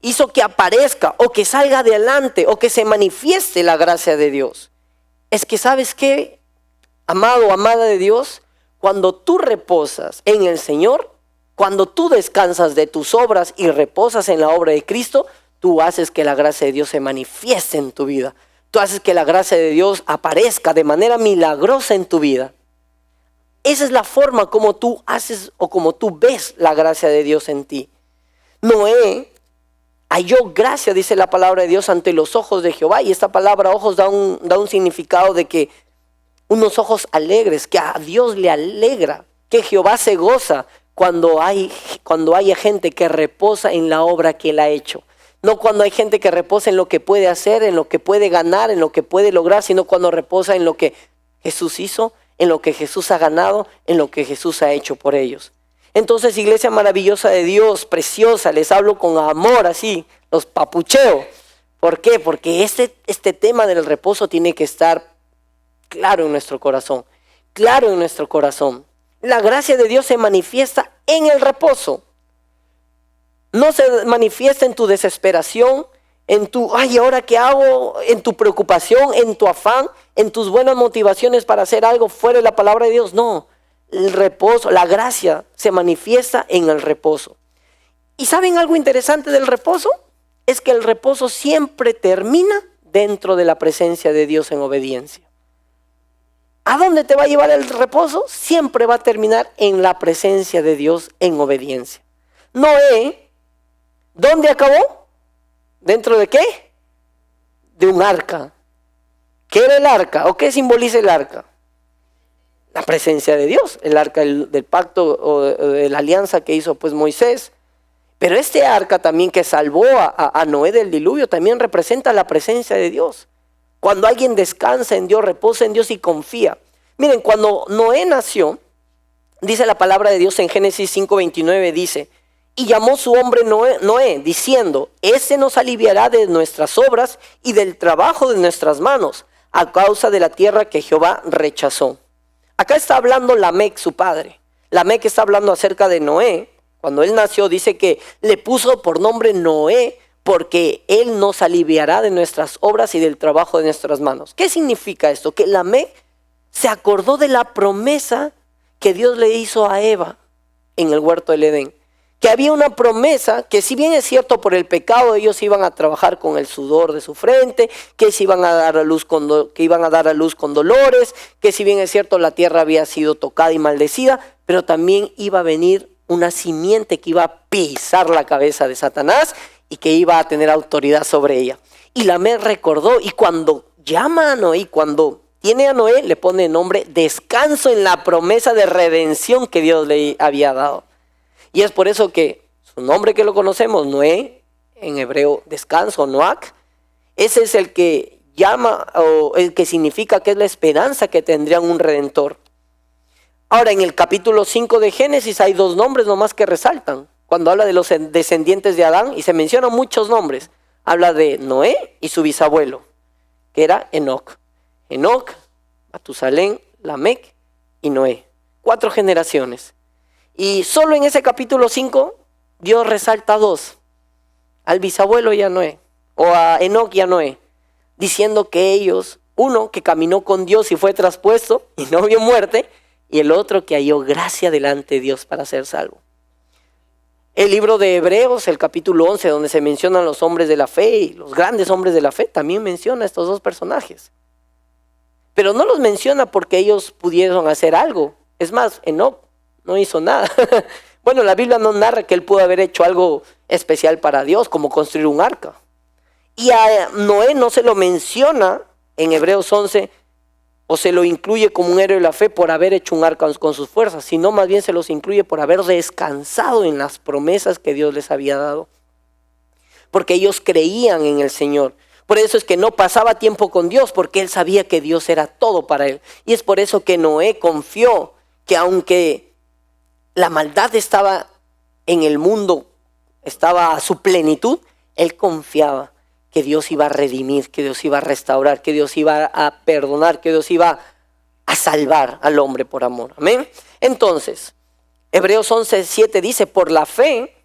hizo que aparezca o que salga adelante o que se manifieste la gracia de Dios. Es que ¿sabes qué, amado o amada de Dios? Cuando tú reposas en el Señor, cuando tú descansas de tus obras y reposas en la obra de Cristo, tú haces que la gracia de Dios se manifieste en tu vida. Tú haces que la gracia de Dios aparezca de manera milagrosa en tu vida. Esa es la forma como tú haces o como tú ves la gracia de Dios en ti. Noé halló gracia, dice la palabra de Dios, ante los ojos de Jehová. Y esta palabra ojos da un significado de que unos ojos alegres, que a Dios le alegra, que Jehová se goza cuando haya gente que reposa en la obra que Él ha hecho. No cuando hay gente que reposa en lo que puede hacer, en lo que puede ganar, en lo que puede lograr, sino cuando reposa en lo que Jesús hizo, en lo que Jesús ha ganado, en lo que Jesús ha hecho por ellos. Entonces, iglesia maravillosa de Dios, preciosa, les hablo con amor así, los papucheo. ¿Por qué? Porque este tema del reposo tiene que estar claro en nuestro corazón, claro en nuestro corazón. La gracia de Dios se manifiesta en el reposo. No se manifiesta en tu desesperación, en tu, ay, ¿ahora qué hago? En tu preocupación, en tu afán, en tus buenas motivaciones para hacer algo fuera de la palabra de Dios. No, el reposo, la gracia se manifiesta en el reposo. ¿Y saben algo interesante del reposo? Es que el reposo siempre termina dentro de la presencia de Dios en obediencia. ¿A dónde te va a llevar el reposo? Siempre va a terminar en la presencia de Dios en obediencia. Noé, ¿dónde acabó? ¿Dentro de qué? De un arca. ¿Qué era el arca? ¿O qué simboliza el arca? La presencia de Dios, el arca del pacto o de la alianza que hizo pues Moisés. Pero este arca también que salvó a Noé del diluvio también representa la presencia de Dios. Cuando alguien descansa en Dios, reposa en Dios y confía. Miren, cuando Noé nació, dice la palabra de Dios en Génesis 5:29, dice, Y llamó su hombre Noé, diciendo, ese nos aliviará de nuestras obras y del trabajo de nuestras manos, a causa de la tierra que Jehová rechazó. Acá está hablando Lamec, su padre. Lamec está hablando acerca de Noé. Cuando él nació, dice que le puso por nombre Noé, porque él nos aliviará de nuestras obras y del trabajo de nuestras manos. ¿Qué significa esto? Que Lamec se acordó de la promesa que Dios le hizo a Eva en el huerto del Edén. Que había una promesa que, si bien es cierto, por el pecado ellos iban a trabajar con el sudor de su frente, que se iban a dar a luz que iban a dar a luz con dolores, que si bien es cierto la tierra había sido tocada y maldecida, pero también iba a venir una simiente que iba a pisar la cabeza de Satanás y que iba a tener autoridad sobre ella. Y Lamec recordó, y cuando llama a Noé, cuando tiene a Noé, le pone el nombre descanso en la promesa de redención que Dios le había dado. Y es por eso que su nombre que lo conocemos, Noé, en hebreo descanso, Noac, ese es el que llama, o el que significa que es la esperanza que tendrían un redentor. Ahora, en el capítulo 5 de Génesis hay dos nombres nomás que resaltan. Cuando habla de los descendientes de Adán, y se mencionan muchos nombres, habla de Noé y su bisabuelo, que era Enoc. Enoc, Matusalén, Lamec y Noé. 4 generaciones. Y solo en ese capítulo 5, Dios resalta 2. Al bisabuelo y a Noé, o a Enoc y a Noé, diciendo que ellos, uno que caminó con Dios y fue traspuesto y no vio muerte, y el otro que halló gracia delante de Dios para ser salvo. El libro de Hebreos, el capítulo 11, donde se mencionan los hombres de la fe y los grandes hombres de la fe, también menciona a estos 2 personajes. Pero no los menciona porque ellos pudieron hacer algo. Es más, Enoc no hizo nada. Bueno, la Biblia no narra que él pudo haber hecho algo especial para Dios, como construir un arca. Y a Noé no se lo menciona en Hebreos 11, o se lo incluye como un héroe de la fe por haber hecho un arca con sus fuerzas, sino más bien se los incluye por haber descansado en las promesas que Dios les había dado. Porque ellos creían en el Señor. Por eso es que no pasaba tiempo con Dios, porque él sabía que Dios era todo para él. Y es por eso que Noé confió que aunque la maldad estaba en el mundo, estaba a su plenitud, él confiaba que Dios iba a redimir, que Dios iba a restaurar, que Dios iba a perdonar, que Dios iba a salvar al hombre por amor. Amén. Entonces, Hebreos 11:7 dice, por la fe,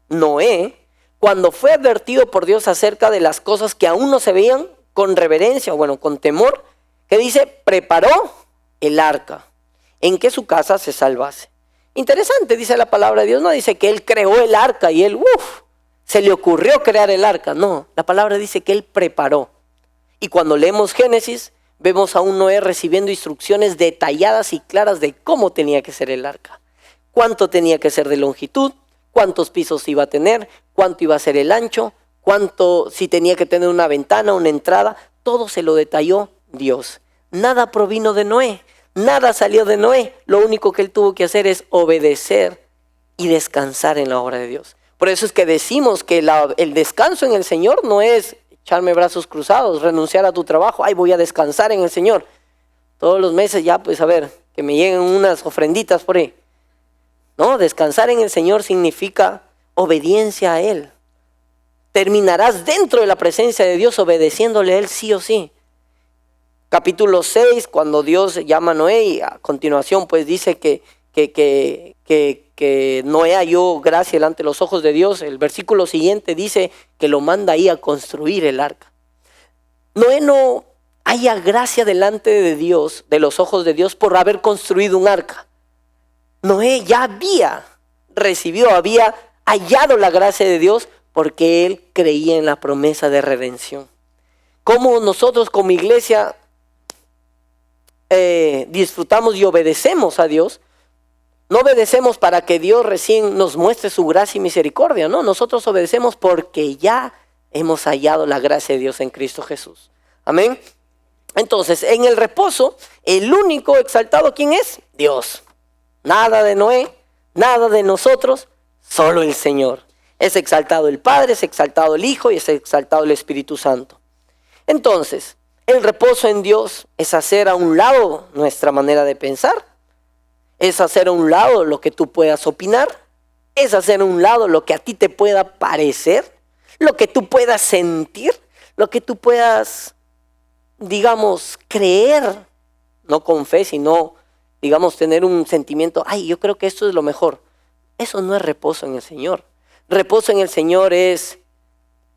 Noé, cuando fue advertido por Dios acerca de las cosas que aún no se veían, con reverencia, con temor, que dice, preparó el arca, en que su casa se salvase. Interesante, dice la palabra de Dios, no dice que él creó el arca y él, se le ocurrió crear el arca. No, la palabra dice que él preparó. Y cuando leemos Génesis, vemos a un Noé recibiendo instrucciones detalladas y claras de cómo tenía que ser el arca. Cuánto tenía que ser de longitud, cuántos pisos iba a tener, cuánto iba a ser el ancho, cuánto, si tenía que tener una ventana, una entrada, todo se lo detalló Dios. Nada provino de Noé, nada salió de Noé. Lo único que él tuvo que hacer es obedecer y descansar en la obra de Dios. Por eso es que decimos que el descanso en el Señor no es echarme brazos cruzados, renunciar a tu trabajo, voy a descansar en el Señor. Todos los meses ya, pues a ver, que me lleguen unas ofrenditas por ahí. No, descansar en el Señor significa obediencia a Él. Terminarás dentro de la presencia de Dios obedeciéndole a Él sí o sí. Capítulo 6, cuando Dios llama a Noé, y a continuación pues dice que Noé halló gracia delante de los ojos de Dios. El versículo siguiente dice que lo manda ahí a construir el arca. Noé no halla gracia delante de Dios, de los ojos de Dios, por haber construido un arca. Noé ya había hallado la gracia de Dios porque él creía en la promesa de redención. Como nosotros como iglesia disfrutamos y obedecemos a Dios. No obedecemos para que Dios recién nos muestre su gracia y misericordia, no, nosotros obedecemos porque ya hemos hallado la gracia de Dios en Cristo Jesús. Amén. Entonces, en el reposo, el único exaltado, ¿quién es? Dios. Nada de Noé, nada de nosotros, solo el Señor. Es exaltado el Padre, es exaltado el Hijo y es exaltado el Espíritu Santo. Entonces, el reposo en Dios es hacer a un lado nuestra manera de pensar, es hacer a un lado lo que tú puedas opinar, es hacer a un lado lo que a ti te pueda parecer, lo que tú puedas sentir, lo que tú puedas, digamos, creer, no con fe, sino, digamos, tener un sentimiento, ay, yo creo que esto es lo mejor. Eso no es reposo en el Señor. Reposo en el Señor es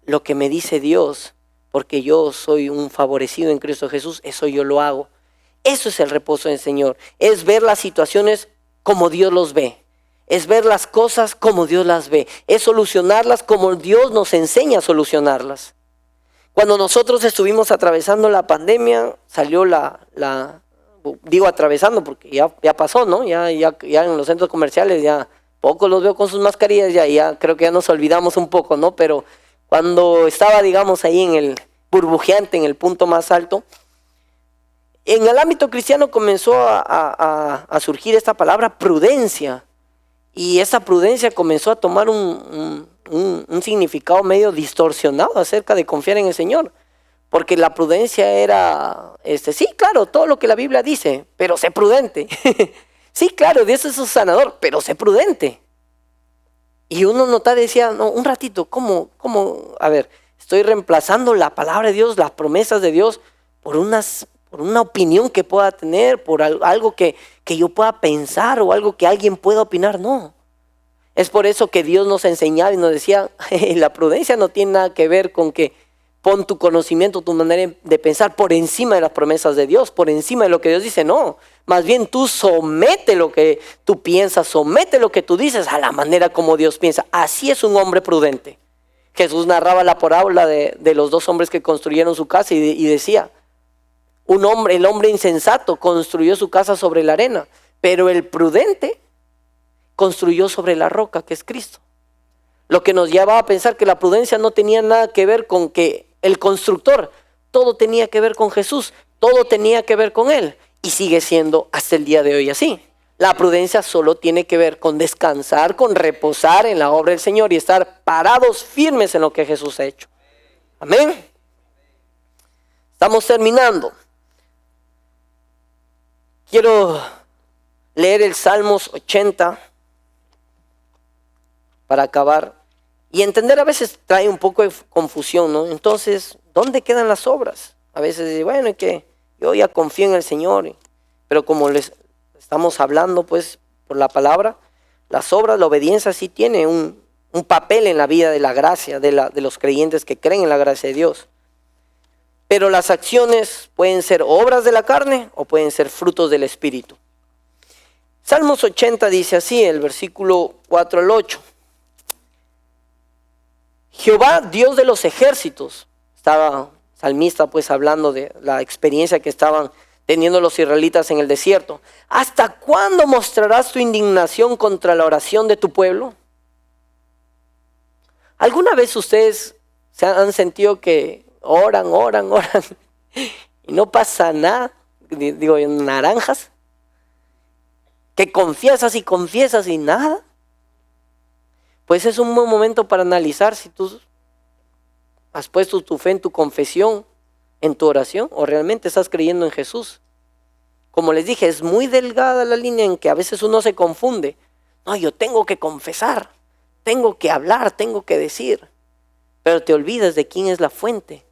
lo que me dice Dios, porque yo soy un favorecido en Cristo Jesús, eso yo lo hago. Eso es el reposo en el Señor, es ver las situaciones como Dios los ve. Es ver las cosas como Dios las ve. Es solucionarlas como Dios nos enseña a solucionarlas. Cuando nosotros estuvimos atravesando la pandemia, salió digo atravesando porque ya pasó, ¿no? Ya en los centros comerciales ya pocos los veo con sus mascarillas, ya creo que ya nos olvidamos un poco, ¿no? Pero cuando estaba, digamos, ahí en el burbujeante, en el punto más alto, en el ámbito cristiano comenzó a surgir esta palabra prudencia. Y esa prudencia comenzó a tomar un significado medio distorsionado acerca de confiar en el Señor. Porque la prudencia era, sí, claro, todo lo que la Biblia dice, pero sé prudente. Sí, claro, Dios es un sanador, pero sé prudente. Y uno notaba y decía, no, un ratito, ¿cómo? A ver, estoy reemplazando la palabra de Dios, las promesas de Dios, por una opinión que pueda tener, por algo que yo pueda pensar o algo que alguien pueda opinar. No. Es por eso que Dios nos enseñaba y nos decía, la prudencia no tiene nada que ver con que pon tu conocimiento, tu manera de pensar por encima de las promesas de Dios, por encima de lo que Dios dice. No, más bien tú somete lo que tú piensas, somete lo que tú dices a la manera como Dios piensa. Así es un hombre prudente. Jesús narraba la parábola de los dos hombres que construyeron su casa y decía, el hombre insensato construyó su casa sobre la arena, pero el prudente construyó sobre la roca que es Cristo. Lo que nos llevaba a pensar que la prudencia no tenía nada que ver con que el constructor, todo tenía que ver con Jesús, todo tenía que ver con Él, y sigue siendo hasta el día de hoy así. La prudencia solo tiene que ver con descansar, con reposar en la obra del Señor y estar parados firmes en lo que Jesús ha hecho. Amén. Estamos terminando. Quiero leer el Salmos 80 para acabar y entender. A veces trae un poco de confusión, ¿no? Entonces, ¿dónde quedan las obras? A veces dice, bueno, es que yo ya confío en el Señor, pero como les estamos hablando, pues, por la palabra, las obras, la obediencia sí tiene un papel en la vida de la gracia, de los creyentes que creen en la gracia de Dios. Pero las acciones pueden ser obras de la carne o pueden ser frutos del Espíritu. Salmos 80 dice así, el versículo 4 al 8. Jehová, Dios de los ejércitos, estaba salmista pues hablando de la experiencia que estaban teniendo los israelitas en el desierto. ¿Hasta cuándo mostrarás tu indignación contra la oración de tu pueblo? ¿Alguna vez ustedes se han sentido que oran y no pasa nada? Digo, en naranjas. Que confiesas y nada. Pues es un buen momento para analizar si tú has puesto tu fe en tu confesión, en tu oración, o realmente estás creyendo en Jesús. Como les dije, es muy delgada la línea en que a veces uno se confunde. No, yo tengo que confesar, tengo que hablar, tengo que decir. Pero te olvidas de quién es la fuente,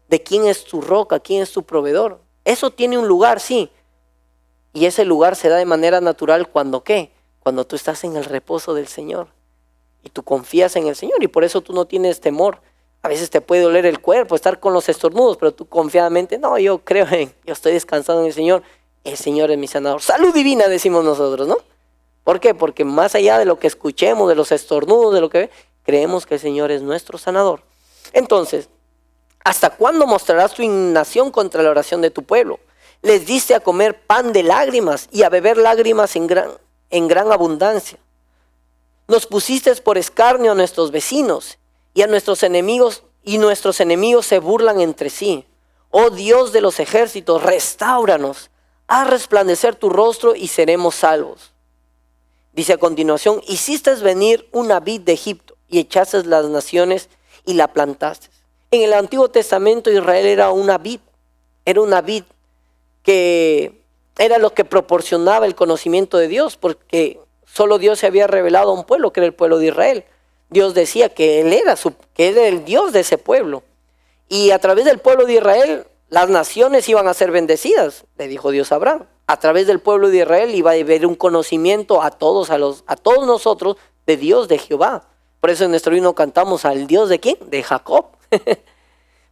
de quién es tu roca, quién es tu proveedor. Eso tiene un lugar, sí. Y ese lugar se da de manera natural cuando ¿qué? Cuando tú estás en el reposo del Señor. Y tú confías en el Señor y por eso tú no tienes temor. A veces te puede doler el cuerpo, estar con los estornudos, pero tú confiadamente, no, yo estoy descansando en el Señor es mi sanador. Salud divina decimos nosotros, ¿no? ¿Por qué? Porque más allá de lo que escuchemos, de los estornudos, de lo que creemos que el Señor es nuestro sanador. Entonces, ¿hasta cuándo mostrarás tu indignación contra la oración de tu pueblo? Les diste a comer pan de lágrimas y a beber lágrimas en gran abundancia. Nos pusiste por escarnio a nuestros vecinos y a nuestros enemigos, y nuestros enemigos se burlan entre sí. Oh Dios de los ejércitos, restáuranos, haz resplandecer tu rostro y seremos salvos. Dice a continuación, hiciste venir una vid de Egipto y echaste las naciones y la plantaste. En el Antiguo Testamento Israel era una vid que era lo que proporcionaba el conocimiento de Dios, porque Solo Dios se había revelado a un pueblo, que era el pueblo de Israel. Dios decía que Él era el Dios de ese pueblo. Y a través del pueblo de Israel, las naciones iban a ser bendecidas, le dijo Dios a Abraham. A través del pueblo de Israel iba a haber un conocimiento a todos nosotros de Dios, de Jehová. Por eso en nuestro himno cantamos al Dios de ¿quién? De Jacob.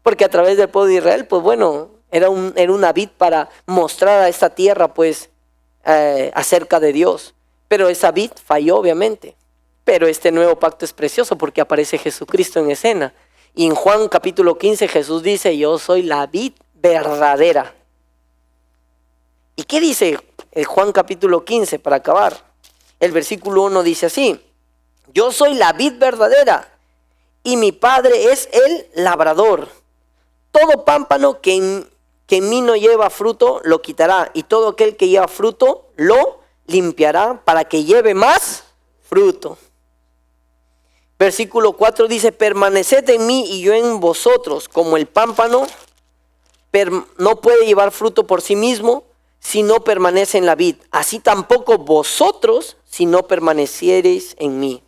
Porque a través del pueblo de Israel, pues bueno, era una vid para mostrar a esta tierra, pues, acerca de Dios. Pero esa vid falló, obviamente. Pero este nuevo pacto es precioso porque aparece Jesucristo en escena. Y en Juan capítulo 15 Jesús dice, yo soy la vid verdadera. ¿Y qué dice Juan capítulo 15 para acabar? El versículo 1 dice así, yo soy la vid verdadera y mi Padre es el labrador. Todo pámpano que en mí no lleva fruto lo quitará, y todo aquel que lleva fruto lo limpiará para que lleve más fruto. Versículo 4 dice, permaneced en mí y yo en vosotros, como el pámpano no puede llevar fruto por sí mismo si no permanece en la vid. Así tampoco vosotros si no permaneciereis en mí.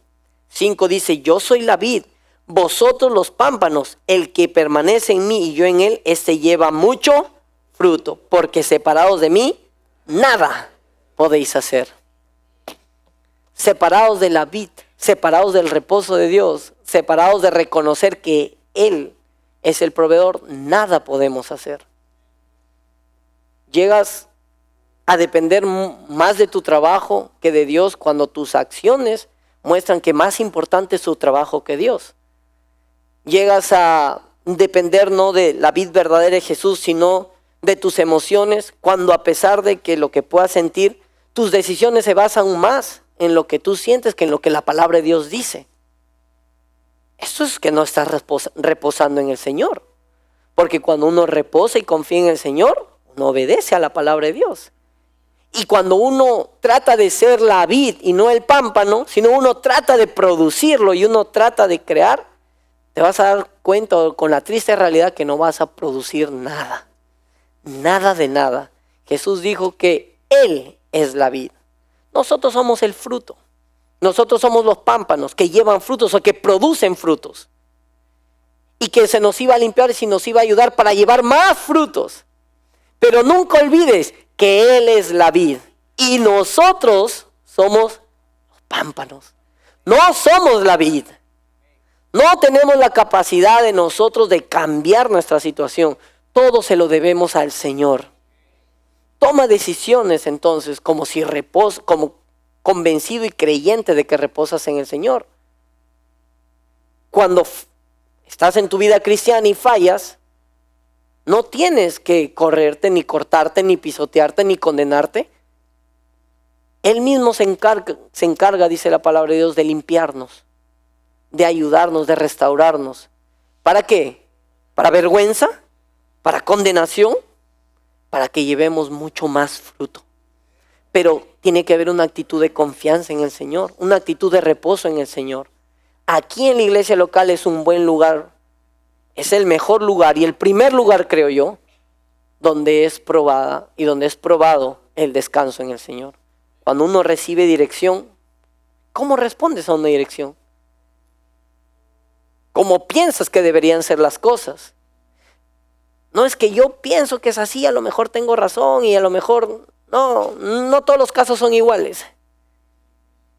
5 dice, yo soy la vid, vosotros los pámpanos, el que permanece en mí y yo en él, este lleva mucho fruto, porque separados de mí, nada podéis hacer. Separados de la vid, separados del reposo de Dios, separados de reconocer que Él es el proveedor, nada podemos hacer. Llegas a depender más de tu trabajo que de Dios cuando tus acciones muestran que más importante es tu trabajo que Dios. Llegas a depender no de la vid verdadera de Jesús, sino de tus emociones, cuando a pesar de que lo que puedas sentir, tus decisiones se basan más en lo que tú sientes que en lo que la palabra de Dios dice. Eso es que no estás reposando en el Señor. Porque cuando uno reposa y confía en el Señor, uno obedece a la palabra de Dios. Y cuando uno trata de ser la vid y no el pámpano, sino uno trata de producirlo y uno trata de crear, te vas a dar cuenta con la triste realidad que no vas a producir nada. Nada de nada. Jesús dijo que Él es la vid. Nosotros somos el fruto. Nosotros somos los pámpanos que llevan frutos o que producen frutos. Y que se nos iba a limpiar y nos iba a ayudar para llevar más frutos. Pero nunca olvides que Él es la vid y nosotros somos los pámpanos. No somos la vid. No tenemos la capacidad de nosotros de cambiar nuestra situación. Todo se lo debemos al Señor. Toma decisiones entonces como convencido y creyente de que reposas en el Señor. Cuando estás en tu vida cristiana y fallas, no tienes que correrte, ni cortarte, ni pisotearte, ni condenarte. Él mismo se encarga, dice la palabra de Dios, de limpiarnos, de ayudarnos, de restaurarnos. ¿Para qué? ¿Para vergüenza? ¿Para condenación? Para que llevemos mucho más fruto. Pero tiene que haber una actitud de confianza en el Señor, una actitud de reposo en el Señor. Aquí en la iglesia local es un buen lugar, es el mejor lugar y el primer lugar, creo yo, donde es probada y donde es probado el descanso en el Señor. Cuando uno recibe dirección, ¿cómo respondes a una dirección? ¿Cómo piensas que deberían ser las cosas? No es que yo pienso que es así, a lo mejor tengo razón y a lo mejor no todos los casos son iguales.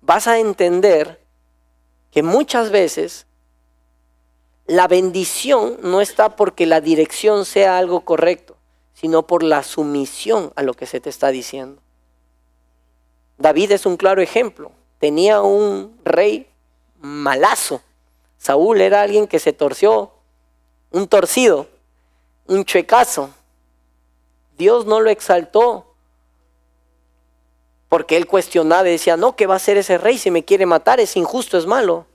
Vas a entender que muchas veces la bendición no está porque la dirección sea algo correcto, sino por la sumisión a lo que se te está diciendo. David es un claro ejemplo. Tenía un rey malazo. Saúl era alguien que se torció, un torcido, un chuecazo. Dios no lo exaltó porque él cuestionaba y decía, no, ¿qué va a hacer ese rey si me quiere matar? Es injusto, es malo.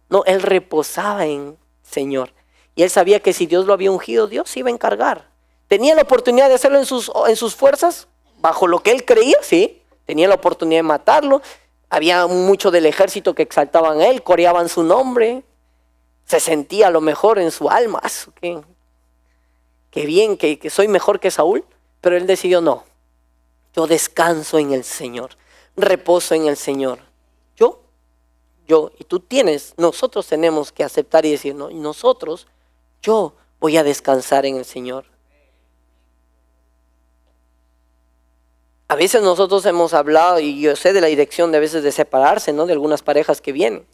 No, él reposaba en el Señor. Y él sabía que si Dios lo había ungido, Dios se iba a encargar. ¿Tenía la oportunidad de hacerlo en sus fuerzas? Bajo lo que él creía, sí. Tenía la oportunidad de matarlo. Había mucho del ejército que exaltaban a él, coreaban su nombre. Se sentía a lo mejor en su alma, qué bien, que soy mejor que Saúl. Pero él decidió no. Yo descanso en el Señor, reposo en el Señor. yo y tú tienes, nosotros tenemos que aceptar y decir, no, yo voy a descansar en el Señor. A veces nosotros hemos hablado, y yo sé de la dirección de a veces de separarse, ¿no? De algunas parejas que vienen.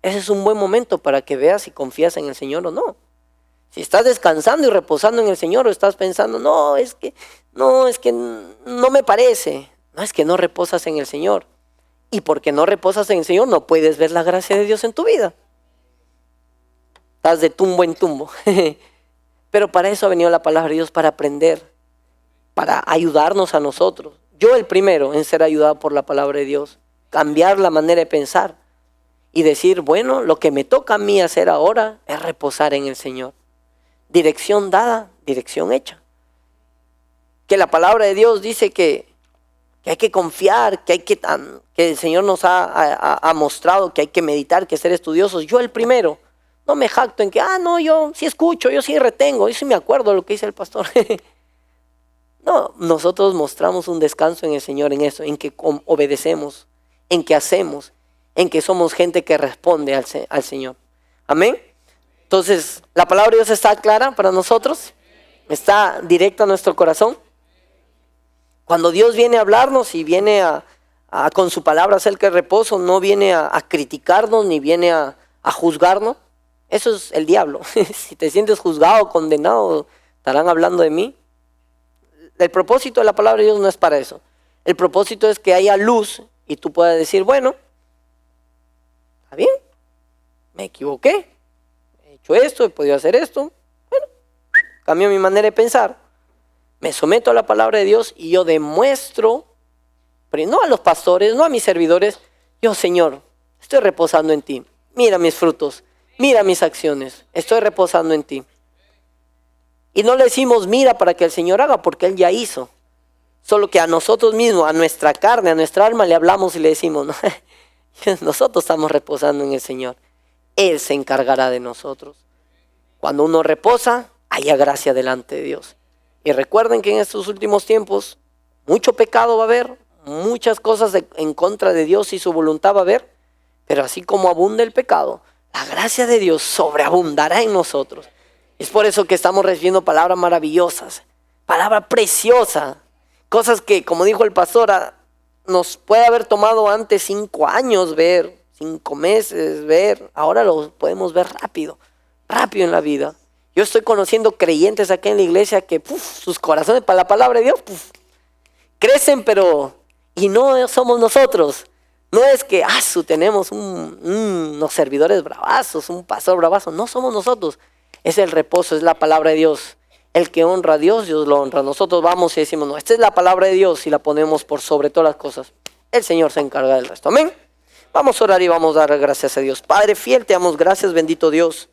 Ese es un buen momento para que veas si confías en el Señor o no. Si estás descansando y reposando en el Señor o estás pensando, no es que no me parece. No, es que no reposas en el Señor. Y porque no reposas en el Señor no puedes ver la gracia de Dios en tu vida. Estás de tumbo en tumbo. Pero para eso ha venido la palabra de Dios, para aprender, para ayudarnos a nosotros. Yo el primero en ser ayudado por la palabra de Dios. Cambiar la manera de pensar y decir, bueno, lo que me toca a mí hacer ahora es reposar en el Señor. Dirección dada, dirección hecha. Que la palabra de Dios dice que hay que confiar, que el Señor nos ha mostrado que hay que meditar, que ser estudiosos. Yo el primero, no me jacto en que, no, yo sí escucho, yo sí retengo, yo sí me acuerdo de lo que dice el pastor. No, nosotros mostramos un descanso en el Señor en eso, en que obedecemos, en que hacemos, en que somos gente que responde al Señor. Amén. Entonces, la palabra de Dios está clara para nosotros, está directa a nuestro corazón. Cuando Dios viene a hablarnos y viene con su palabra acerca del reposo, no viene a criticarnos ni viene a juzgarnos. Eso es el diablo. Si te sientes juzgado, condenado, estarán hablando de mí. El propósito de la palabra de Dios no es para eso. El propósito es que haya luz y tú puedas decir, bueno, está bien, me equivoqué, he hecho esto, he podido hacer esto, bueno, cambio mi manera de pensar, me someto a la palabra de Dios y yo demuestro, pero no a los pastores, no a mis servidores, yo, Señor, estoy reposando en ti, mira mis frutos, mira mis acciones, estoy reposando en ti. Y no le decimos mira para que el Señor haga, porque Él ya hizo. Solo que a nosotros mismos, a nuestra carne, a nuestra alma le hablamos y le decimos, no, nosotros estamos reposando en el Señor. Él se encargará de nosotros. Cuando uno reposa, haya gracia delante de Dios. Y recuerden que en estos últimos tiempos, mucho pecado va a haber, muchas cosas en contra de Dios y su voluntad va a haber. Pero así como abunda el pecado, la gracia de Dios sobreabundará en nosotros. Es por eso que estamos recibiendo palabras maravillosas, palabra preciosa, cosas que, como dijo el pastor, nos puede haber tomado antes 5 años ver, 5 meses ver, ahora lo podemos ver rápido en la vida. Yo estoy conociendo creyentes aquí en la iglesia que sus corazones para la palabra de Dios crecen, pero y no somos nosotros. No es que tenemos unos servidores bravazos, un pastor bravazo, no somos nosotros. Es el reposo, es la palabra de Dios. El que honra a Dios, Dios lo honra. Nosotros vamos y decimos, no, esta es la palabra de Dios y la ponemos por sobre todas las cosas. El Señor se encarga del resto. Amén. Vamos a orar y vamos a dar gracias a Dios. Padre fiel, te damos gracias, bendito Dios.